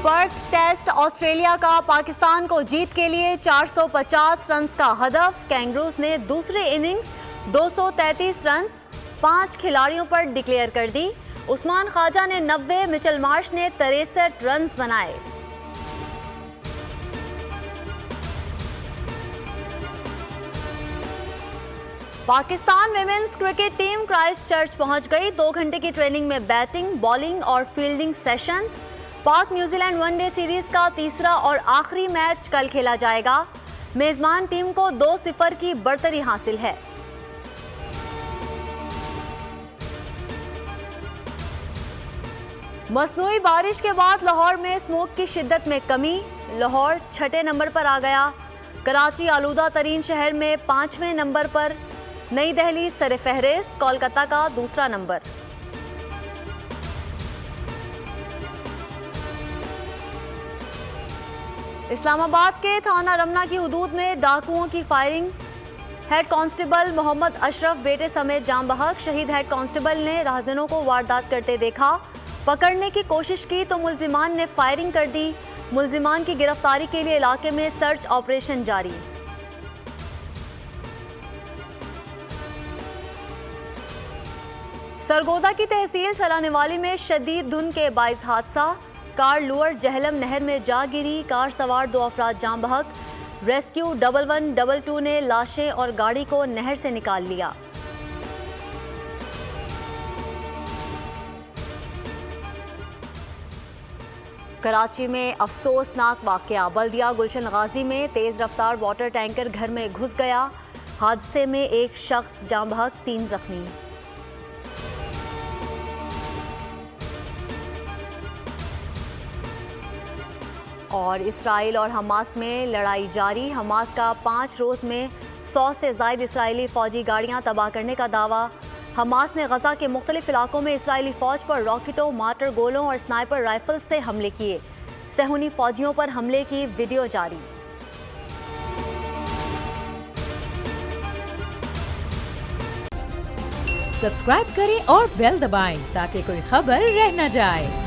Perth test Australia का पाकिस्तान को जीत के लिए 450 रन का हदफ। कैंगरूज ने दूसरी इनिंग्स 233 रन 5 खिलाड़ियों पर डिक्लेयर कर दी। उस्मान ख्वाजा ने 90, मिचेल मार्श ने 63 रन बनाए। Pakistan women's cricket team Christchurch पहुंच गई। 2 घंटे की ट्रेनिंग में बैटिंग, बॉलिंग और फील्डिंग सेशंस। पाक न्यूजीलैंड वनडे सीरीज का तीसरा और आखिरी मैच कल खेला जाएगा। मेजबान टीम को 2-0 की बढ़तरी हासिल है। मसनूई बारिश के बाद लाहौर में स्मोक की शिद्दत में कमी। लाहौर 6ठे नंबर पर आ गया। कराची आलूदा तरीन शहर में 5वें नंबर पर। नई दिल्ली सर-ए-फहरिस्त, कोलकाता का दूसरा नंबर। इस्लामाबाद के थाना रमना की हुदूद में डाकुओं की फायरिंग। हेड कांस्टेबल मोहम्मद अशरफ बेटे समेत जाम बहक। शहीद हेड कांस्टेबल ने राहज़िनों को वारदात करते देखा। पकड़ने की कोशिश की तो मुल्जिमान ने फायरिंग कर दी। मुल्जिमान की गिरफ्तारी के लिए इलाके में सर्च ऑपरेशन जारी। सरगोदा की तहसील सलानेवाली में शदीद धुंध के बाइस हादसा। कार लुअर जहलम नहर में जा गिरी। कार सवार 2 अफराद जाम बहक। रेस्क्यू 1112 ने लाशें और गाड़ी को नहर से निकाल लिया। कराची में अफसोसनाक वाकया। बल्दिया गुलशन गाजी में तेज रफ्तार वाटर टैंकर घर में घुस गया। हादसे में एक शख्स जाम बहक, 3 जख्मी। और इसराइल और हमास में लड़ाई जारी। हमास का 5 रोज़ में 100 से ज़ायद इसराइली फ़ौजी गाड़ियाँ तबाह करने का दावा। हमास ने गज़ा के मुख्तलिफ इलाकों में इसराइली फ़ौज पर रॉकेटों, मार्टर गोलों और स्नाइपर राइफल से हमले किए। सहूनी फ़ौजियों पर हमले की वीडियो जारी। सब्सक्राइब करें और बेल दबाएं ताकि कोई खबर रह न जाए।